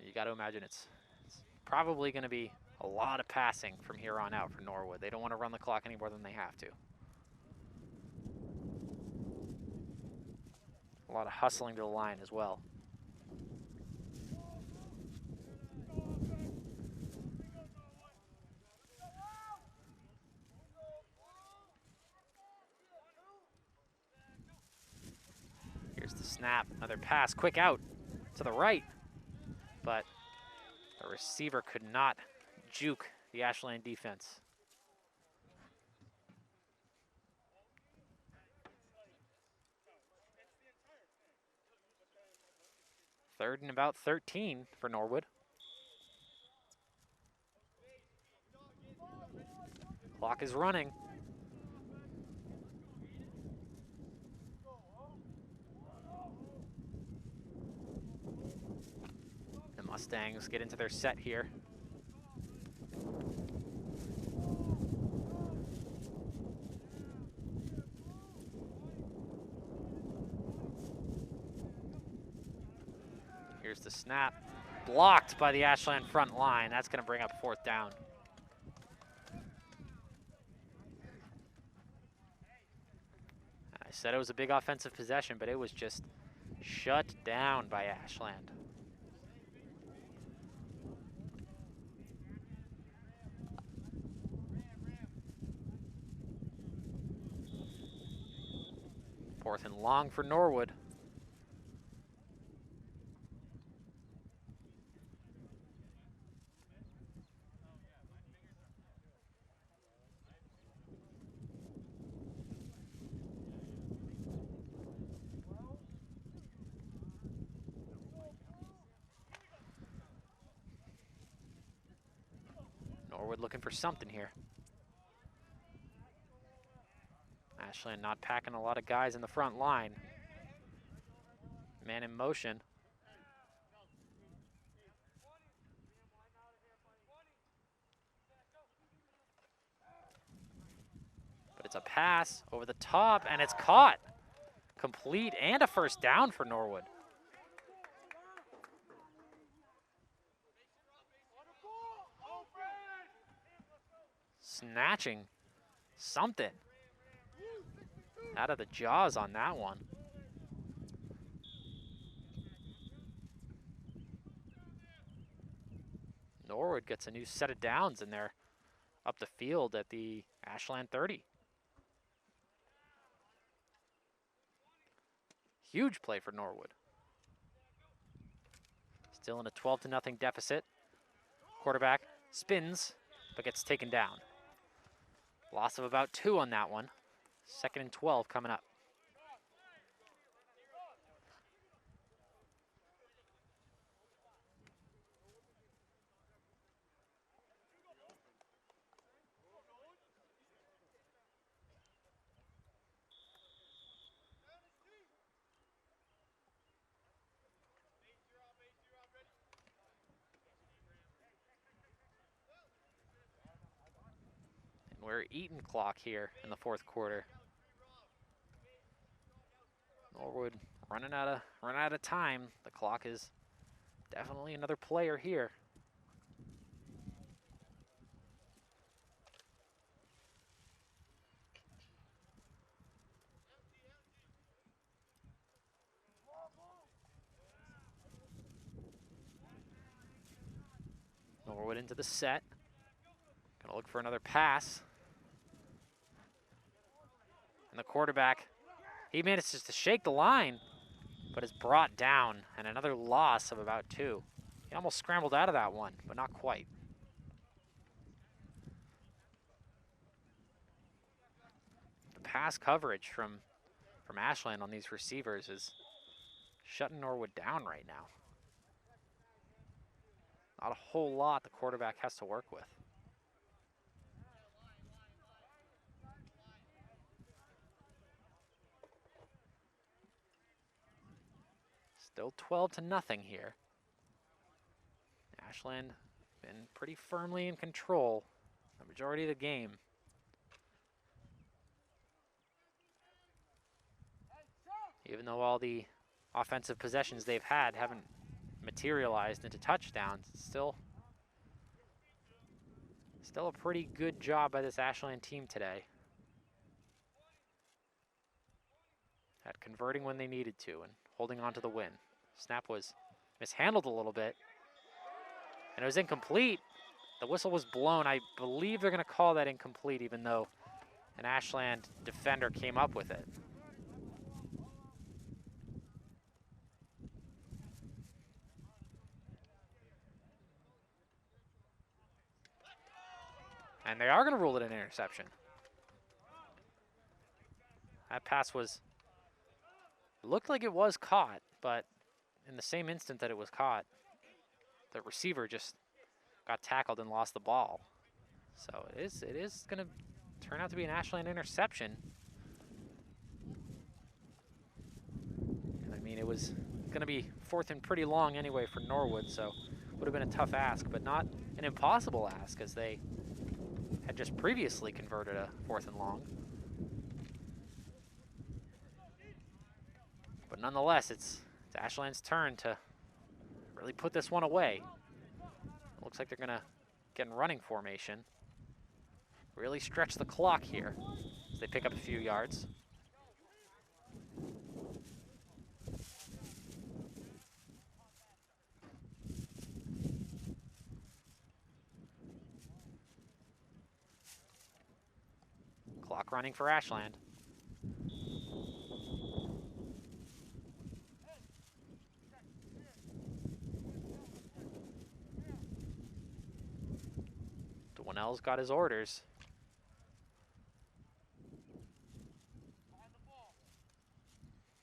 You got to imagine it's probably going to be a lot of passing from here on out for Norwood. They don't want to run the clock any more than they have to. A lot of hustling to the line as well. Here's the snap, another pass, quick out to the right. But the receiver could not juke the Ashland defense. Third and about 13 for Norwood. Clock is running. The Mustangs get into their set here. Here's the snap. Blocked by the Ashland front line. That's going to bring up fourth down. I said it was a big offensive possession, but it was just shut down by Ashland. Fourth and long for Norwood. Norwood looking for something here. Ashland not packing a lot of guys in the front line. Man in motion. Gets a pass over the top, and it's caught. Complete and a first down for Norwood. Snatching something out of the jaws on that one. Norwood gets a new set of downs, and they're up the field at the Ashland 30. Huge play for Norwood. Still in a 12-0 deficit. Quarterback spins, but gets taken down. Loss of about 2 on that one. 2nd and 12 coming up. We're eating clock here in the 4th quarter. Norwood running out of time. The clock is definitely another player here. Norwood into the set. Gonna look for another pass. And the quarterback, he manages to shake the line, but is brought down, and another loss of about 2. He almost scrambled out of that one, but not quite. The pass coverage from Ashland on these receivers is shutting Norwood down right now. Not a whole lot the quarterback has to work with. Still 12-0 here. Ashland been pretty firmly in control the majority of the game. Even though all the offensive possessions they've had haven't materialized into touchdowns, it's still a pretty good job by this Ashland team today at converting when they needed to and holding on to the win. Snap was mishandled a little bit, and it was incomplete. The whistle was blown. I believe they're going to call that incomplete, even though an Ashland defender came up with it. And they are going to rule it an interception. That pass looked like it was caught, but in the same instant that it was caught, the receiver just got tackled and lost the ball. So it is going to turn out to be an Ashland interception. And I mean, it was going to be 4th and pretty long anyway for Norwood, so would have been a tough ask, but not an impossible ask, as they had just previously converted a 4th and long. But nonetheless, it's Ashland's turn to really put this one away. It looks like they're gonna get in running formation. Really stretch the clock here as they pick up a few yards. Clock running for Ashland. Dwannell's got his orders.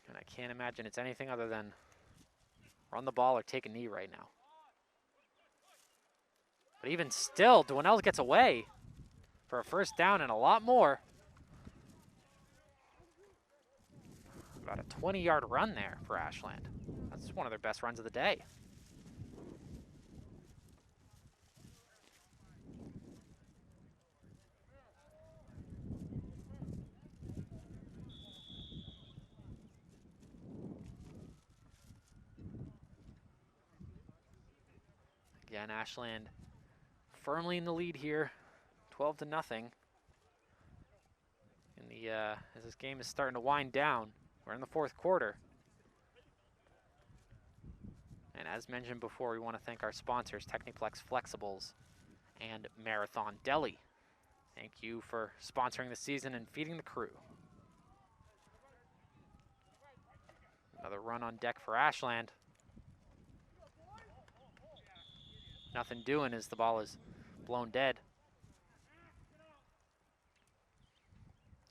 And I can't imagine it's anything other than run the ball or take a knee right now. But even still, Dwannell gets away for a first down and a lot more. About a 20-yard run there for Ashland. That's one of their best runs of the day. Again, Ashland firmly in the lead here, 12-0. In the as this game is starting to wind down, we're in the fourth quarter. And as mentioned before, we want to thank our sponsors, Techniplex Flexibles and Marathon Deli. Thank you for sponsoring the season and feeding the crew. Another run on deck for Ashland. Nothing doing as the ball is blown dead.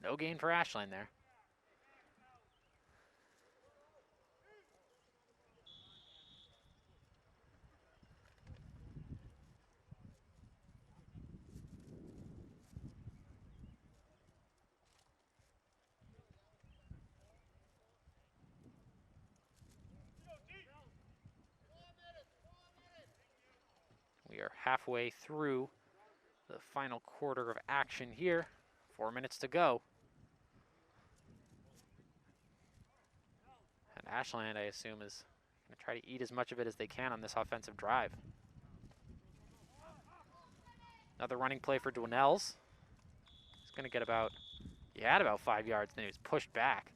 No gain for Ashland there. We are halfway through the final quarter of action here. 4 minutes to go. And Ashland, I assume, is going to try to eat as much of it as they can on this offensive drive. Another running play for Dwinells. He's going to get about, he had about 5 yards, then he was pushed back.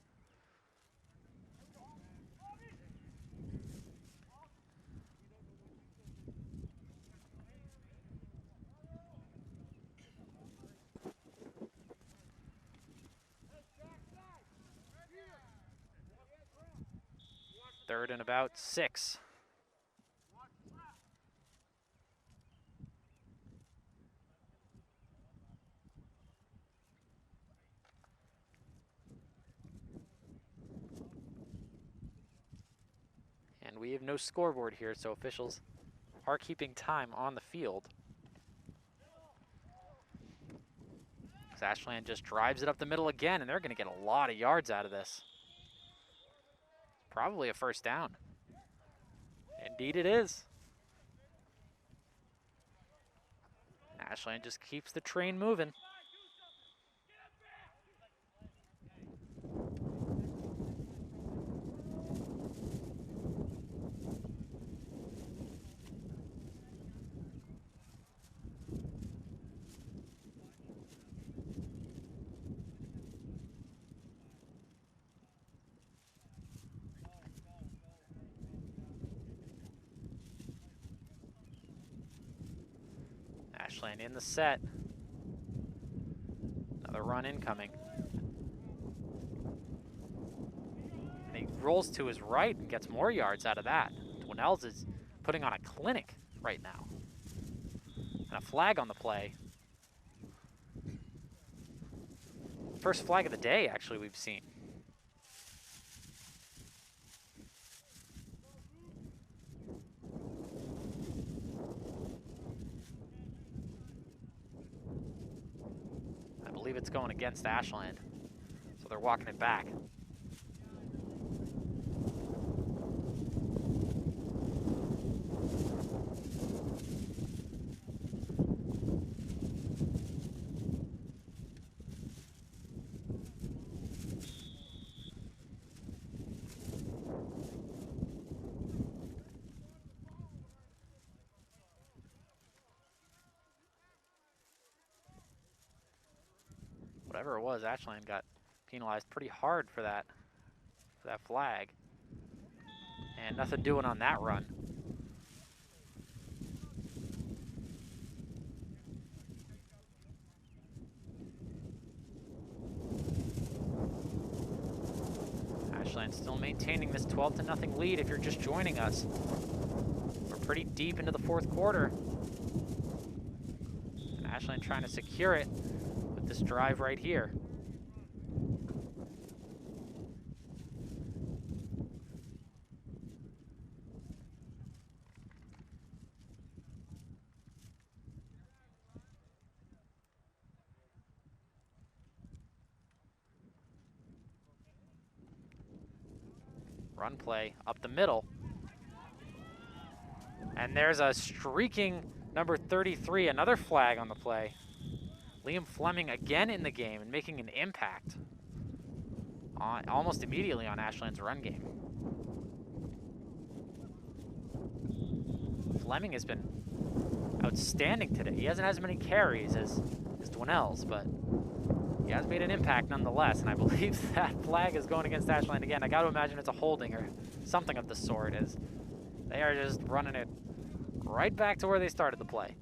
Third and about 6. And we have no scoreboard here, so officials are keeping time on the field. Ashland just drives it up the middle again, and they're going to get a lot of yards out of this. Probably a first down. Indeed it is. Ashland just keeps the train moving. Ashland in the set. Another run incoming. And he rolls to his right and gets more yards out of that. Dwinells is putting on a clinic right now. And a flag on the play. First flag of the day, actually, we've seen. I believe it's going against Ashland, so they're walking it back. Whatever it was, Ashland got penalized pretty hard for that flag. And nothing doing on that run. Ashland still maintaining this 12-0 lead if you're just joining us. We're pretty deep into the fourth quarter. And Ashland trying to secure it with this drive right here. Run play up the middle. And there's a streaking number 33, another flag on the play. Liam Fleming again in the game and making an impact on, almost immediately on Ashland's run game. Fleming has been outstanding today. He hasn't had as many carries as Dwinell's, but he has made an impact nonetheless, and I believe that flag is going against Ashland again. I got to imagine it's a holding or something of the sort, as they are just running it right back to where they started the play.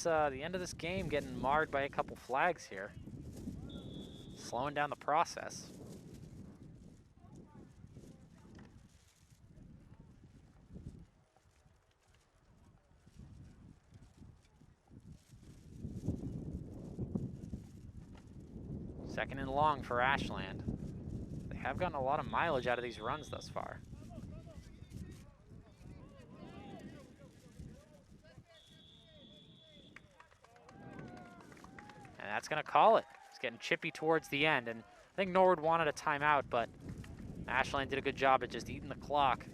The end of this game getting marred by a couple flags here, slowing down the process. Second and long for Ashland. They have gotten a lot of mileage out of these runs thus far. And that's going to call it. It's getting chippy towards the end, and I think Norwood wanted a timeout, but Ashland did a good job at just eating the clock.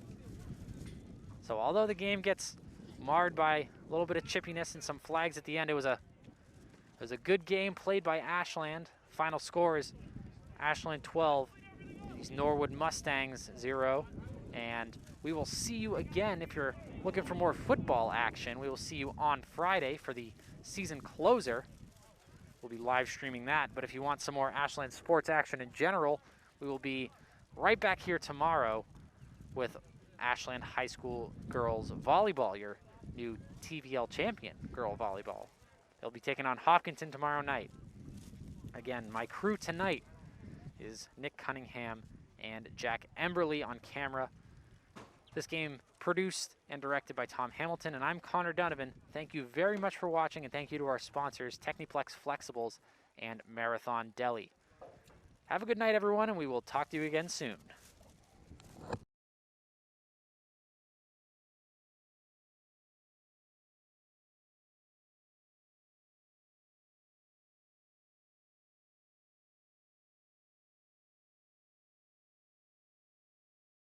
So although the game gets marred by a little bit of chippiness and some flags at the end, it was a good game played by Ashland. Final score is Ashland 12, these Norwood Mustangs 0. And we will see you again if you're looking for more football action. We will see you on Friday for the season closer. We'll be live streaming that. But if you want some more Ashland sports action in general, we will be right back here tomorrow with Ashland High School girls volleyball, your new TVL champion girl volleyball. They'll be taking on Hopkinton tomorrow night. Again, my crew tonight is Nick Cunningham and Jack Emberley on camera. This game produced and directed by Tom Hamilton, and I'm Connor Donovan. Thank you very much for watching, and thank you to our sponsors, Techniplex Flexibles and Marathon Deli. Have a good night, everyone, and we will talk to you again soon.